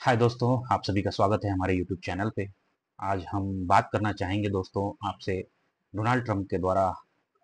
हाय दोस्तों, आप सभी का स्वागत है हमारे यूट्यूब चैनल पे। आज हम बात करना चाहेंगे दोस्तों आपसे डोनाल्ड ट्रंप के द्वारा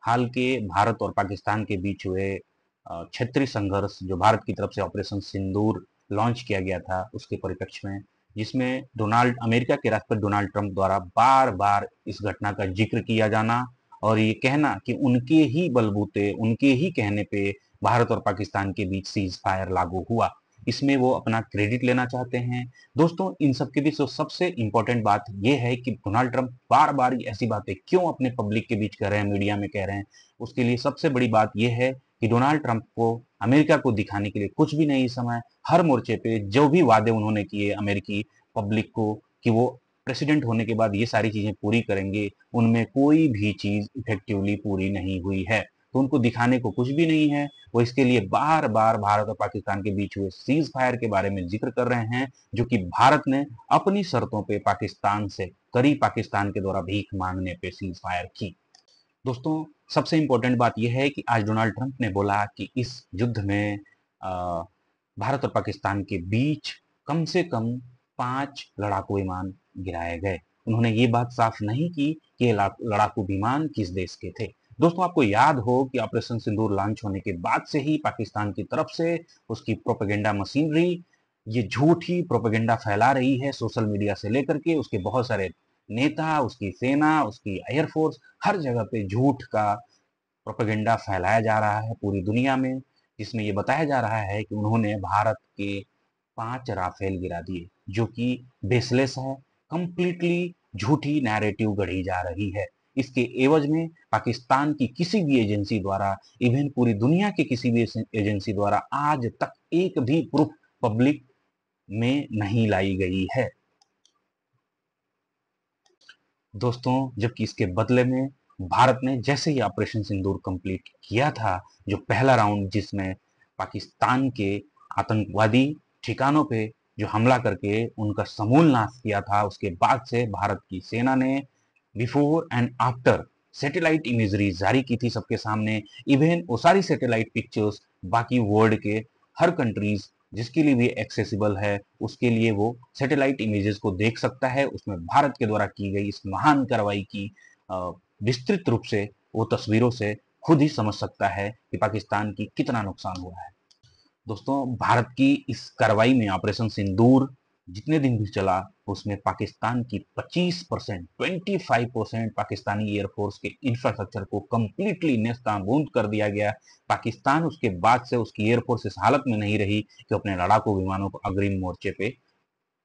हाल के भारत और पाकिस्तान के बीच हुए क्षेत्रीय संघर्ष जो भारत की तरफ से ऑपरेशन सिंदूर लॉन्च किया गया था उसके परिप्रेक्ष्य में, जिसमें डोनाल्ड अमेरिका के राष्ट्रपति डोनाल्ड ट्रंप द्वारा बार बार इस घटना का जिक्र किया जाना और ये कहना कि उनके ही बलबूते उनके ही कहने पे भारत और पाकिस्तान के बीच सीज फायर लागू हुआ, इसमें वो अपना क्रेडिट लेना चाहते हैं। दोस्तों, इन सब के बीच सबसे इंपॉर्टेंट बात यह है कि डोनाल्ड ट्रंप बार बार ऐसी बातें क्यों अपने पब्लिक के बीच कह रहे हैं, मीडिया में कह रहे हैं। उसके लिए सबसे बड़ी बात यह है कि डोनाल्ड ट्रंप को अमेरिका को दिखाने के लिए कुछ भी नहीं समय, हर मोर्चे पे जो भी वादे उन्होंने किए अमेरिकी पब्लिक को कि वो प्रेसिडेंट होने के बाद ये सारी चीजें पूरी करेंगे, उनमें कोई भी चीज इफेक्टिवली पूरी नहीं हुई है। तो उनको दिखाने को कुछ भी नहीं है। वो इसके लिए बार बार भारत और पाकिस्तान के बीच हुए सीज फायर के बारे में जिक्र कर रहे हैं, जो कि भारत ने अपनी शर्तों पे पाकिस्तान से करी, पाकिस्तान के द्वारा भीख मांगने पे सीज फायर की। दोस्तों, सबसे इंपॉर्टेंट बात यह है कि आज डोनाल्ड ट्रंप ने बोला कि इस युद्ध में भारत और पाकिस्तान के बीच कम से कम 5 लड़ाकू विमान गिराए गए। उन्होंने ये बात साफ नहीं की कि ये लड़ाकू विमान किस देश के थे। दोस्तों, आपको याद हो कि ऑपरेशन सिंदूर लॉन्च होने के बाद से ही पाकिस्तान की तरफ से उसकी प्रोपेगेंडा मशीनरी ये झूठी प्रोपेगेंडा फैला रही है, सोशल मीडिया से लेकर के उसके बहुत सारे नेता, उसकी सेना, उसकी एयरफोर्स, हर जगह पे झूठ का प्रोपेगेंडा फैलाया जा रहा है पूरी दुनिया में, जिसमें ये बताया जा रहा है कि उन्होंने भारत के 5 राफेल गिरा दिए, जो कि बेसलेस है, कंप्लीटली झूठी नैरेटिव गढ़ी जा रही है। इसके एवज में पाकिस्तान की किसी भी एजेंसी द्वारा, इवन पूरी दुनिया के किसी भी एजेंसी द्वारा आज तक एक भी प्रूफ पब्लिक में नहीं लाई गई है। दोस्तों, जबकि इसके बदले में भारत ने जैसे ही ऑपरेशन सिंदूर कंप्लीट किया था, जो पहला राउंड जिसमें पाकिस्तान के आतंकवादी ठिकानों पे जो हमला करके उनका समूल नाश किया था, उसके बाद से भारत की सेना ने before and after satellite imagery जारी की थी सबके सामने। इवन वो सारी सैटेलाइट पिक्चर्स बाकी वर्ल्ड के हर कंट्रीज जिसके लिए भी एक्सेसिबल है उसके लिए वो सैटेलाइट इमेजेस को देख सकता है। उसमें भारत के द्वारा की गई इस महान कार्रवाई की विस्तृत रूप से वो तस्वीरों से खुद ही समझ सकता है कि पाकिस्तान की कितना नुकसान हुआ है। दोस्तों, भारत की इस कार्रवाई में ऑपरेशन सिंदूर जितने दिन भी चला उसमें पाकिस्तान की 25% पाकिस्तानी एयरफोर्स के इंफ्रास्ट्रक्चर को कंप्लीटली नेस्तनाबूद कर दिया गया। पाकिस्तान उसके बाद से उसकी एयरफोर्स इस हालत में नहीं रही कि अपने लड़ाकू विमानों को अग्रिम मोर्चे पे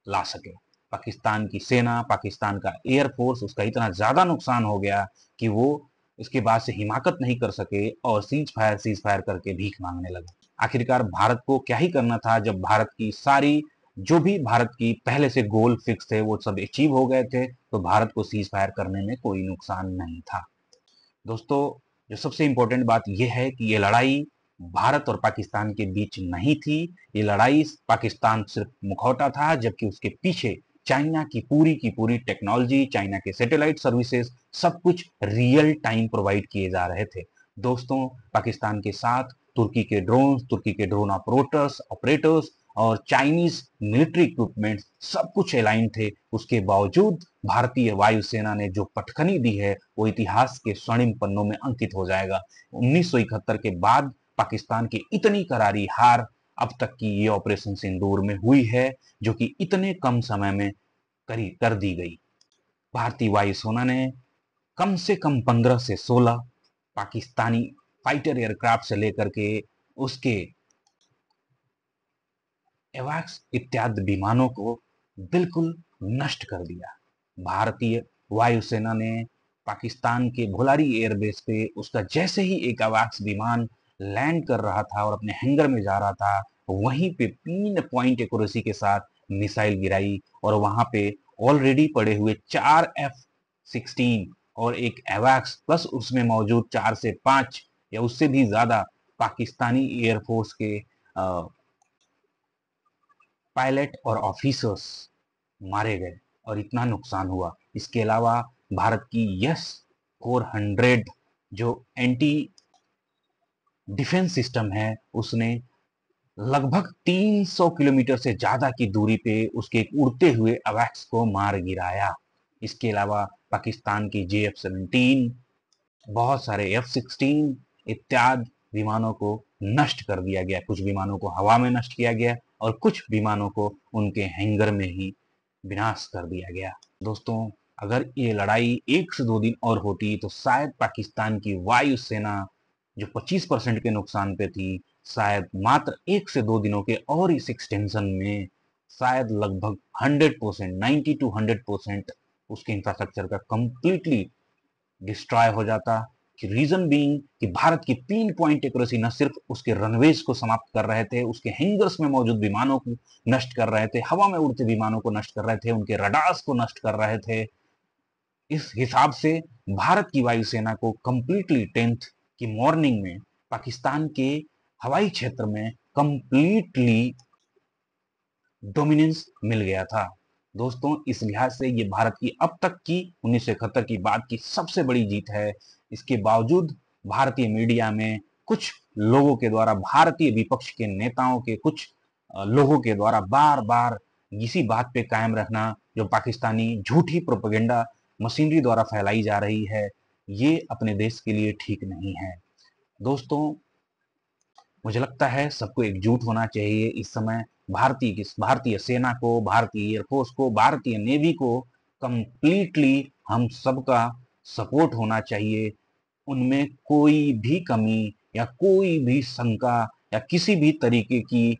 ला सके। पाकिस्तान की सेना, पाकिस्तान का एयरफोर्स, उसका इतना ज्यादा नुकसान हो गया कि वो इसके बाद से हिमाकत नहीं कर सके और सीज फायर करके भीख मांगने लगे। आखिरकार भारत को क्या ही करना था जब भारत की सारी जो भी भारत की पहले से गोल फिक्स थे वो सब अचीव हो गए थे, तो भारत को सीज फायर करने में कोई नुकसान नहीं था। दोस्तों, जो सबसे इंपॉर्टेंट बात यह है कि ये लड़ाई भारत और पाकिस्तान के बीच नहीं थी। ये लड़ाई पाकिस्तान सिर्फ मुखौटा था, जबकि उसके पीछे चाइना की पूरी टेक्नोलॉजी, चाइना के सैटेलाइट सर्विसेज, सब कुछ रियल टाइम प्रोवाइड किए जा रहे थे। दोस्तों, पाकिस्तान के साथ तुर्की के ड्रोन ऑपरेटर्स ऑपरेटर्स और चाइनीज मिलिट्री इक्विपमेंट सब कुछ अलाइन थे। उसके बावजूद भारतीय वायुसेना ने जो पटखनी दी है वो इतिहास के स्वर्णिम पन्नों में अंकित हो जाएगा। 1971 के बाद पाकिस्तान की इतनी करारी हार अब तक की ये ऑपरेशन सिंदूर में हुई है, जो कि इतने कम समय में कर दी गई। भारतीय वायुसेना ने कम से कम 15 से 16 पाकिस्तानी फाइटर एयरक्राफ्ट से लेकर के उसके एवाक्स इत्यादि विमानों को बिल्कुल नष्ट कर दिया। भारतीय वायुसेना ने पाकिस्तान के भोलारी एयरबेस पे उसका जैसे ही एक अवाक्स विमान लैंड कर रहा था और अपने हैंगर में जा रहा था, वहीं पे पिन पॉइंट एक्यूरेसी के साथ मिसाइल गिराई और वहां पे ऑलरेडी पड़े हुए 4F-16 और एक एवैक्स प्लस उसमें मौजूद 4 से 5 या उससे भी ज्यादा पाकिस्तानी एयरफोर्स के पायलट और ऑफिसर्स मारे गए और इतना नुकसान हुआ। इसके अलावा भारत की यस 400 जो एंटी डिफेंस सिस्टम है उसने लगभग 300 किलोमीटर से ज्यादा की दूरी पे उसके एक उड़ते हुए अवैक्स को मार गिराया। इसके अलावा पाकिस्तान की JF-17, बहुत सारे F-16 इत्यादि विमानों को नष्ट कर दिया गया। कुछ विमानों को हवा में नष्ट किया गया और कुछ विमानों को उनके हैंगर में ही विनाश कर दिया गया। दोस्तों, अगर ये लड़ाई 1 से 2 दिन और होती तो शायद पाकिस्तान की वायुसेना जो 25% के नुकसान पे थी, शायद मात्र 1 से 2 दिनों के और इस एक्सटेंशन में शायद लगभग 100%, 90 to 100% उसके इंफ्रास्ट्रक्चर का कंप्लीटली डिस्ट्रॉय हो जाता। कि रीजन बीइंग कि भारत की पिन पॉइंट एक्यूरेसी न सिर्फ उसके रनवेज को समाप्त कर रहे थे, उसके हैंगर्स में मौजूद विमानों को नष्ट कर रहे थे, हवा में उड़ते विमानों को नष्ट कर रहे थे, उनके रडार्स को नष्ट कर रहे थे। इस हिसाब से भारत की वायुसेना को कंप्लीटली 10th की मॉर्निंग में पाकिस्तान के हवाई क्षेत्र में कंप्लीटली डोमिनेंस मिल गया था। दोस्तों, इस लिहाज से ये भारत की अब तक की 1971 की बाद की सबसे बड़ी जीत है। इसके बावजूद भारतीय मीडिया में कुछ लोगों के द्वारा, भारतीय विपक्ष के नेताओं के कुछ लोगों के द्वारा बार बार इसी बात पे कायम रखना, जो पाकिस्तानी झूठी प्रोपेगेंडा मशीनरी द्वारा फैलाई जा रही है, ये अपने देश के लिए ठीक नहीं है। दोस्तों, मुझे लगता है सबको एकजुट होना चाहिए इस समय। भारतीय सेना को, भारतीय एयरफोर्स को, भारतीय नेवी को कंप्लीटली हम सबका सपोर्ट होना चाहिए। उनमें कोई भी कमी या कोई भी शंका या किसी भी तरीके की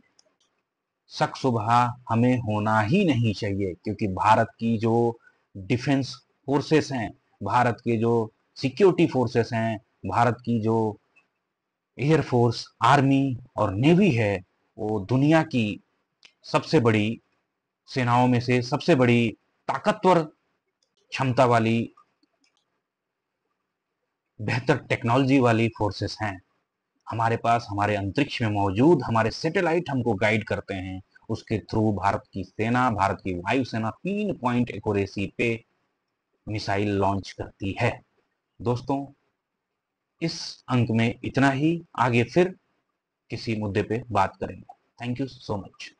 शक शुबहा हमें होना ही नहीं चाहिए, क्योंकि भारत की जो डिफेंस फोर्सेस हैं, भारत के जो सिक्योरिटी फोर्सेस हैं, भारत की जो एयरफोर्स, आर्मी और नेवी है, वो दुनिया की सबसे बड़ी सेनाओं में से सबसे बड़ी ताकतवर क्षमता वाली, बेहतर टेक्नोलॉजी वाली फोर्सेस हैं। हमारे पास हमारे अंतरिक्ष में मौजूद हमारे सैटेलाइट हमको गाइड करते हैं। उसके थ्रू भारत की सेना, भारत की वायुसेना पिन पॉइंट एक्यूरेसी पे मिसाइल लॉन्च करती है। दोस्तों, इस अंक में इतना ही। आगे फिर किसी मुद्दे पे बात करेंगे। Thank you so much.